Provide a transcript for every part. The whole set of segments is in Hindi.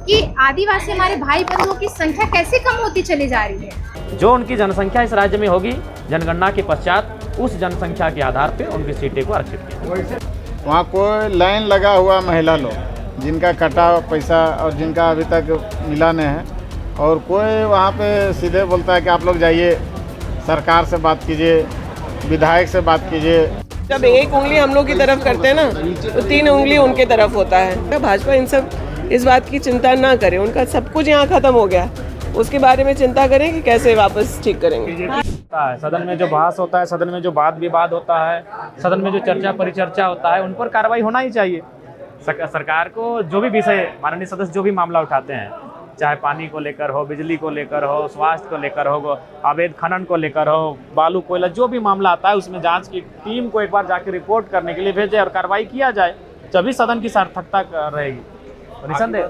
कि आदिवासी हमारे भाई बंधुओं की संख्या कैसे कम होती चली जा रही है। जो उनकी जनसंख्या इस राज्य में होगी जनगणना के पश्चात उस जनसंख्या के आधार पे उनकी सीटें को आरक्षित किया। वहाँ कोई लाइन लगा हुआ महिला लोग जिनका कटा पैसा और जिनका अभी तक मिला नहीं है, और कोई वहाँ पे सीधे बोलता है कि आप लोग जाइए सरकार से बात कीजिए, विधायक से बात कीजिए। जब एक उंगली हम लोग की तरफ करते हैं ना तो 3 उंगली उनके तरफ होता है। भाजपा इन सब इस बात की चिंता ना करे, उनका सब कुछ यहाँ खत्म हो गया, उसके बारे में चिंता करें कि कैसे वापस ठीक करेंगे। सदन में जो बहस होता है, सदन में जो वाद विवाद होता है, सदन में जो चर्चा परिचर्चा होता है, उन पर कार्रवाई होना ही चाहिए। सरकार को जो भी विषय माननीय सदस्य जो भी मामला उठाते हैं, चाहे पानी को लेकर हो, बिजली को लेकर हो, स्वास्थ्य को लेकर हो, अवैध खनन को लेकर हो, बालू कोयला, जो भी मामला आता है उसमें जांच की टीम को एक बार जाकर रिपोर्ट करने के लिए भेजे और कार्रवाई किया जाए, तभी सदन की सार्थकता रहेगी। निसंदेह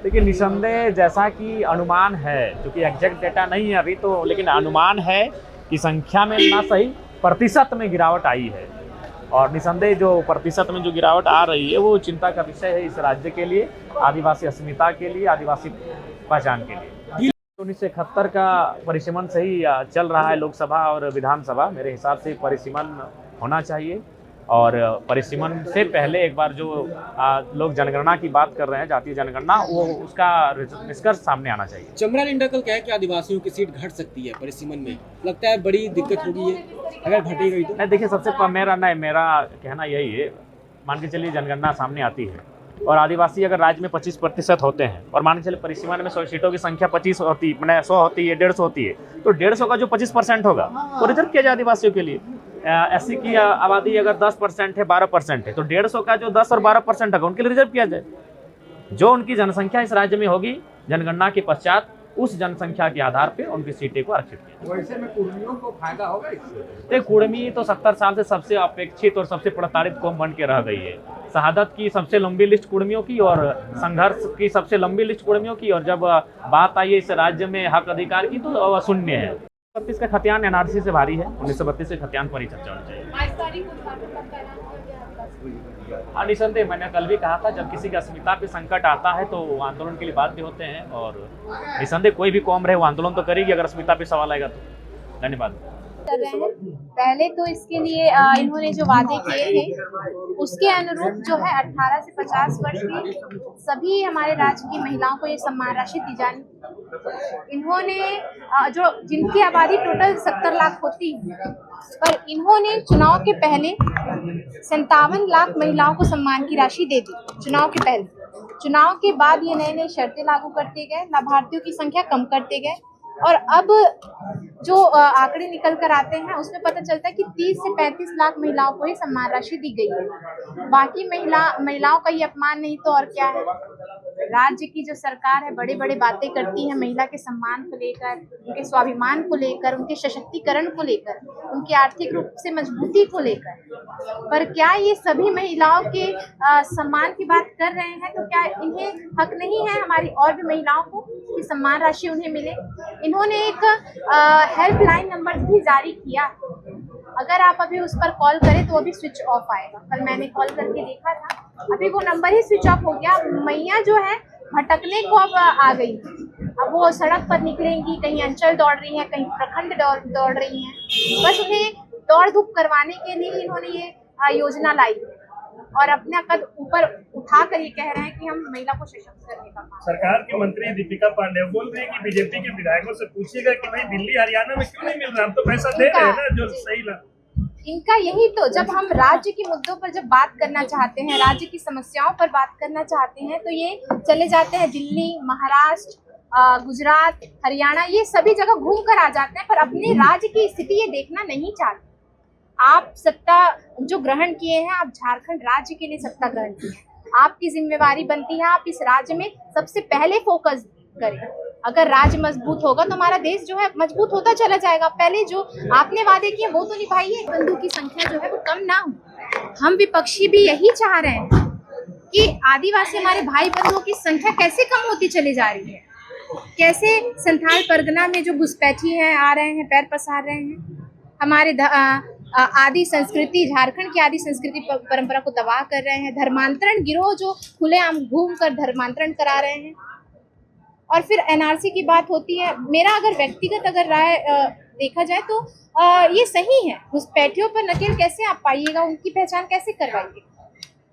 देखिए, निसंदेह जैसा कि अनुमान है, क्योंकि एग्जैक्ट डेटा नहीं है अभी तो, लेकिन अनुमान है कि संख्या में ना सही प्रतिशत में गिरावट आई है। और निसंदेह जो प्रतिशत में जो गिरावट आ रही है वो चिंता का विषय है इस राज्य के लिए, आदिवासी अस्मिता के लिए, आदिवासी पहचान के लिए। 1971 का परिसीमन से ही चल रहा है लोकसभा और विधानसभा। मेरे हिसाब से परिसीमन होना चाहिए, और परिसीमन से पहले एक बार जो लोग जनगणना की बात कर रहे हैं, जातीय जनगणना, वो उसका निष्कर्ष सामने आना चाहिए। चमरा लिंडा कल क्या है कि आदिवासियों की सीट घट सकती है परिसीमन में, लगता है बड़ी दिक्कत होगी ये अगर घटी गई तो। देखिए, मेरा कहना यही है, मान के चलिए जनगणना सामने आती है और आदिवासी अगर राज्य में 25% होते हैं और मान के चलिए परिसीमन में 100 सीटों की संख्या 25 होती है, मैंने 100 होती है, 150 होती है, तो 150 का जो 25% होगा वो रिजर्व किया जाए आदिवासियों के लिए। एससी की आबादी अगर 10% है, 12% है, तो 150 का जो 10 और 12% होगा उनके लिए रिजर्व किया जाए। जो उनकी जनसंख्या इस राज्य में होगी जनगणना के पश्चात उस जनसंख्या के आधार पे उनकी सीटें को आरक्षित किया। वैसे में कुर्मियों को फायदा होगा इससे? कुर्मी तो 70 साल से सबसे अपेक्षित और सबसे प्रताड़ित कौम बन के रह गई है। शहादत की सबसे लंबी लिस्ट कुर्मियों की और संघर्ष की सबसे लंबी लिस्ट कुर्मियों की, और जब बात आई है इस राज्य में हक अधिकार की तो शून्य है। 1932 का खतियान एनआरसी से भारी है, 1932 के खतियान पर ही चर्चा होनी चाहिए। निसंदेह मैंने कल भी कहा था, जब किसी की अस्मिता पे संकट आता है तो वो आंदोलन के लिए बाध्य होते हैं, और निसंदेह कोई भी कौम रहे वो आंदोलन तो करेगी अगर अस्मिता पे सवाल आएगा तो। धन्यवाद। कर रहे हैं, पहले तो इसके लिए इन्होंने जो वादे किए थे उसके अनुरूप जो है 18 से 50 वर्ष की सभी हमारे राज्य की महिलाओं को ये सम्मान राशि दी जानी। इन्होंने जो जिनकी आबादी टोटल 70 लाख होती है, पर इन्होंने चुनाव के पहले 57 लाख महिलाओं को सम्मान की राशि दे दी चुनाव के पहले। चुनाव के बाद ये नए नए शर्तें लागू करते गए, लाभार्थियों की संख्या कम करते गए, और अब जो आंकड़े निकल कर आते हैं उसमें पता चलता है कि 30 से 35 लाख महिलाओं को ही सम्मान राशि दी गई है। बाकी महिलाओं का ये अपमान नहीं तो और क्या है। राज्य की जो सरकार है बड़े बड़े बातें करती है महिला के सम्मान को लेकर, उनके स्वाभिमान को लेकर, उनके सशक्तिकरण को लेकर, उनकी आर्थिक रूप से मजबूती को लेकर, पर क्या ये सभी महिलाओं के सम्मान की बात कर रहे हैं? तो क्या इन्हें हक नहीं है हमारी और भी महिलाओं को कि सम्मान राशि उन्हें मिले? इन्होंने एक हेल्पलाइन नंबर भी जारी किया, अगर आप अभी उस पर कॉल करें तो अभी स्विच ऑफ आएगा। कल मैंने कॉल करके देखा था, अभी वो नंबर ही स्विच ऑफ हो गया। मैया जो है भटकने को अब आ गई, अब वो सड़क पर निकलेंगी, कहीं अंचल दौड़ रही हैं, कहीं प्रखंड दौड़ रही हैं, बस उन्हें दौड़ धूप करवाने के लिए इन्होंने ये योजना लाई और अपना कद ऊपर उठाकर ये कह रहे हैं कि हम महिला को सशक्त करने का काम। सरकार के मंत्री दीपिका पांडे बोल रही है कि बीजेपी के विधायकों से पूछिएगा कि भाई दिल्ली हरियाणा में क्यों नहीं मिल रहा, हम तो पैसा दे रहे हैं ना जो सही ला। इनका यही तो, जब हम राज्य के मुद्दों पर जब बात करना चाहते हैं, राज्य की समस्याओं पर बात करना चाहते हैं, तो ये चले जाते हैं दिल्ली, महाराष्ट्र, गुजरात, हरियाणा, ये सभी जगह घूम कर आ जाते हैं, पर अपने राज्य की स्थिति ये देखना नहीं चाहते। आप सत्ता जो ग्रहण किए हैं, आप झारखंड राज्य के लिए सत्ता ग्रहण किए हैं, आपकी जिम्मेवारी बनती है आप इस राज्य में सबसे पहले फोकस करें। अगर राज्य मजबूत होगा तो हमारा देश जो है मजबूत होता चला जाएगा। पहले जो आपने वादे किए वो तो निभाइए। बंधु की संख्या जो है वो कम ना हो। हम विपक्षी भी यही चाह रहे हैं कि आदिवासी हमारे भाई बंधुओं की संख्या कैसे कम होती चली जा रही है, कैसे संथाल परगना में जो घुसपैठी है आ रहे हैं, पैर पसार रहे हैं, हमारे आदि संस्कृति, झारखंड की आदि संस्कृति परंपरा को तबाह कर रहे हैं। धर्मांतरण गिरोह जो खुलेआम घूम कर धर्मांतरण करा रहे हैं। और फिर एनआरसी की बात होती है, मेरा अगर व्यक्तिगत अगर राय देखा जाए तो ये सही है। घुसपैठियों पर नकेल कैसे आप पाइएगा, उनकी पहचान कैसे करवाइएगा?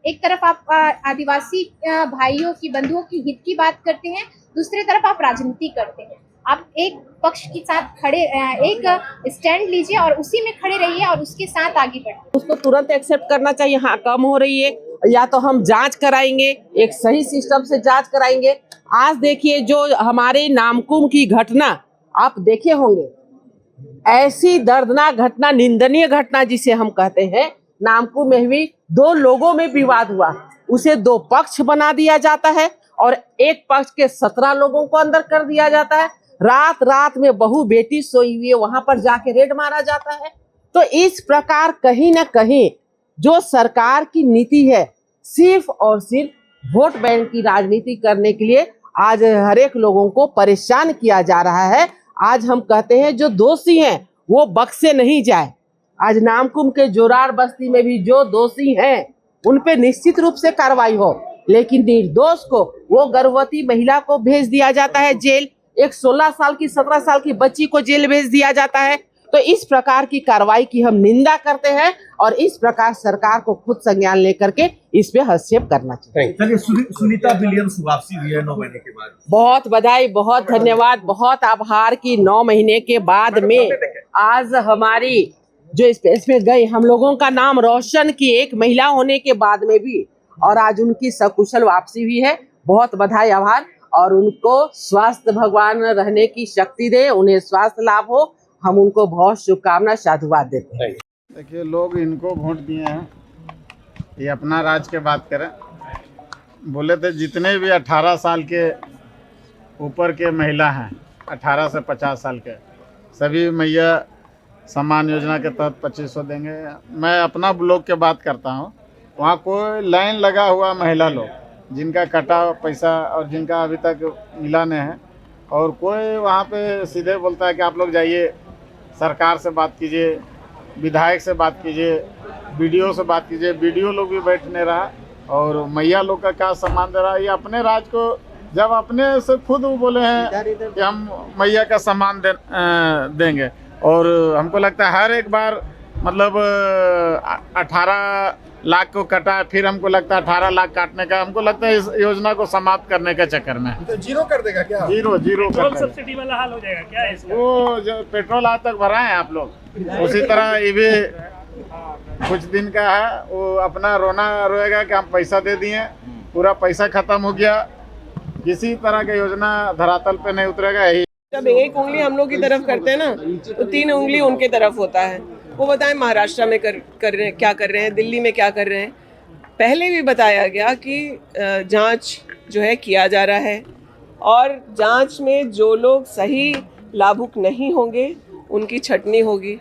एक तरफ आप आदिवासी भाइयों की, बंधुओं की हित की बात करते हैं, दूसरी तरफ आप राजनीति करते हैं। आप एक पक्ष के साथ खड़े, एक स्टैंड लीजिए और उसी में खड़े रहिए और उसके साथ आगे बढ़िए। उसको तुरंत एक्सेप्ट करना चाहिए, हाँ कम हो रही है, या तो हम जांच कराएंगे, एक सही सिस्टम से जांच कराएंगे। आज देखिए जो हमारे नामकुम की घटना आप देखे होंगे, ऐसी दर्दनाक घटना, निंदनीय घटना जिसे हम कहते हैं, नामकुम में हुई। 2 लोगों में विवाद हुआ, उसे 2 पक्ष बना दिया जाता है और एक पक्ष के 17 लोगों को अंदर कर दिया जाता है। रात रात में बहू बेटी सोई हुई है, वहां पर जाके रेड मारा जाता है। तो इस प्रकार कहीं ना कहीं जो सरकार की नीति है, सिर्फ और सिर्फ वोट बैंक की राजनीति करने के लिए आज हर एक लोगों को परेशान किया जा रहा है। आज हम कहते हैं जो दोषी हैं वो बख्शे नहीं जाए। आज नामकुम के जोरार बस्ती में भी जो दोषी हैं उन पे निश्चित रूप से कार्रवाई हो, लेकिन निर्दोष को, वो गर्भवती महिला को भेज दिया जाता है जेल, एक 16 साल की 17 साल की बच्ची को जेल भेज दिया जाता है। तो इस प्रकार की कार्रवाई की हम निंदा करते हैं और इस प्रकार सरकार को खुद संज्ञान लेकर के इस पे हस्तक्षेप करना चाहिए। सुनीता विलियम्स वापसी हुई है 9 महीने के बाद। बहुत बधाई, बहुत धन्यवाद, बहुत आभार की 9 महीने के बाद में आज हमारी जो स्पेस में गई, हम लोगों का नाम रोशन की, एक महिला होने के बाद में भी, और आज उनकी सकुशल वापसी हुई है। बहुत बधाई, आभार, और उनको स्वास्थ्य भगवान रहने की शक्ति दे, उन्हें स्वास्थ्य लाभ हो। हम उनको बहुत शुभकामना, साधुवाद देते हैं। देखिए, लोग इनको वोट दिए हैं, ये अपना राज के बात करें। बोले थे जितने भी 18 साल के ऊपर के महिला हैं, 18 से 50 साल के, सभी मैया सम्मान योजना के तहत 2500 देंगे। मैं अपना ब्लॉक के बात करता हूँ, वहाँ कोई लाइन लगा हुआ महिला लोग जिनका कटा पैसा और जिनका अभी तक मिला नहीं है, और कोई वहाँ पे सीधे बोलता है कि आप लोग जाइए सरकार से बात कीजिए, विधायक से बात कीजिए, बीडीओ से बात कीजिए। बीडीओ लोग भी बैठ नहीं रहा और मैया लोग का क्या सम्मान दे रहा है। ये अपने राज को जब अपने से खुद वो बोले हैं कि हम मैया का सम्मान देंगे, और हमको लगता है हर एक बार मतलब 18 लाख को कटा, फिर हमको लगता है 18 लाख काटने का, हमको लगता है इस योजना को समाप्त करने के चक्कर में तो जीरो कर देगा क्या? जीरो कर देगा। सब्सिडी वाला हाल हो जाएगा क्या इसका? वो जो पेट्रोल आज तक भरा है आप लोग, उसी तरह ये भी कुछ दिन का है, वो अपना रोना रोएगा कि हम पैसा दे दिए, पूरा पैसा खत्म हो गया, किसी तरह की योजना धरातल पे नहीं उतरेगा। यही जब एक उंगली हम लोग की तरफ करते हैं ना, तो 3 उंगली उनके तरफ होता है। वो बताएं महाराष्ट्र में कर रहे हैं क्या कर रहे हैं, दिल्ली में क्या कर रहे हैं। पहले भी बताया गया कि जांच जो है किया जा रहा है, और जांच में जो लोग सही लाभुक नहीं होंगे उनकी छटनी होगी।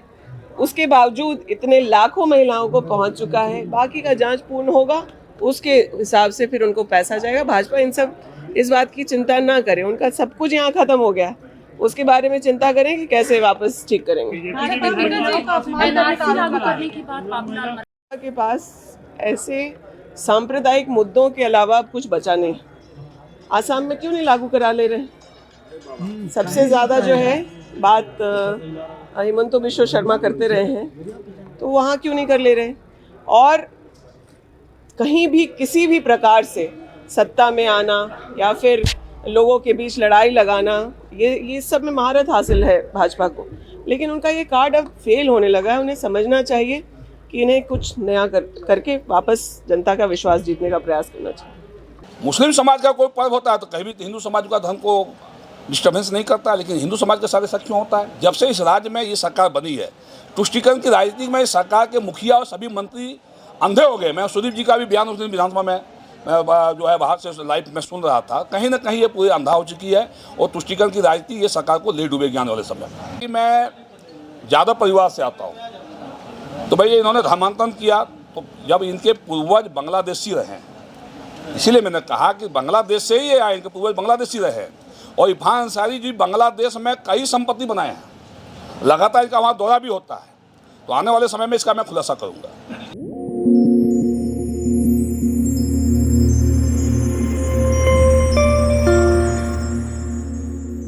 उसके बावजूद इतने लाखों महिलाओं को पहुंच चुका है, बाकी का जांच पूर्ण होगा, उसके हिसाब से फिर उनको पैसा जाएगा। भाजपा इन सब इस बात की चिंता ना करें, उनका सब कुछ यहाँ खत्म हो गया, उसके बारे में चिंता करें कि कैसे वापस ठीक करेंगे। के पास ऐसे सांप्रदायिक मुद्दों के अलावा कुछ बचा नहीं। आसाम में क्यों नहीं लागू करा ले रहे? सबसे ज़्यादा जो है बात हिमंत बिश्व शर्मा करते रहे हैं, तो वहाँ क्यों नहीं कर ले रहे? और कहीं भी किसी भी प्रकार से सत्ता में आना या फिर लोगों के बीच लड़ाई लगाना, ये सब में महारत हासिल है भाजपा को, लेकिन उनका ये कार्ड अब फेल होने लगा है। उन्हें समझना चाहिए कि इन्हें कुछ नया करके वापस जनता का विश्वास जीतने का प्रयास करना चाहिए। मुस्लिम समाज का कोई पर्व होता है तो कहीं भी हिंदू समाज का धर्म को डिस्टर्बेंस नहीं करता, लेकिन हिंदू समाज के साथ ऐसा क्यों होता है? जब से इस राज्य में ये सरकार बनी है, तुष्टीकरण की राजनीति में इस सरकार के मुखिया और सभी मंत्री अंधे हो गए। मैं सुदीप जी का भी बयान उस दिन विधानसभा में जो है बाहर से लाइव में सुन रहा था, कहीं ना कहीं ये पूरी अंधा हो चुकी है और तुष्टीकरण की राजनीति ये सरकार को ले डूबेगी आने वाले समय में। मैं ज़्यादा परिवार से आता हूँ, तो भाई इन्होंने धर्मांतरण किया, तो जब इनके पूर्वज बांग्लादेशी रहे, इसीलिए मैंने कहा कि बांग्लादेश से ही आए, इनके पूर्वज बांग्लादेशी रहे। और इरफान अंसारी जी बांग्लादेश में कई संपत्ति बनाए हैं, लगातार इनका वहाँ दौरा भी होता है। तो आने वाले समय में इसका मैं खुलासा करूंगा।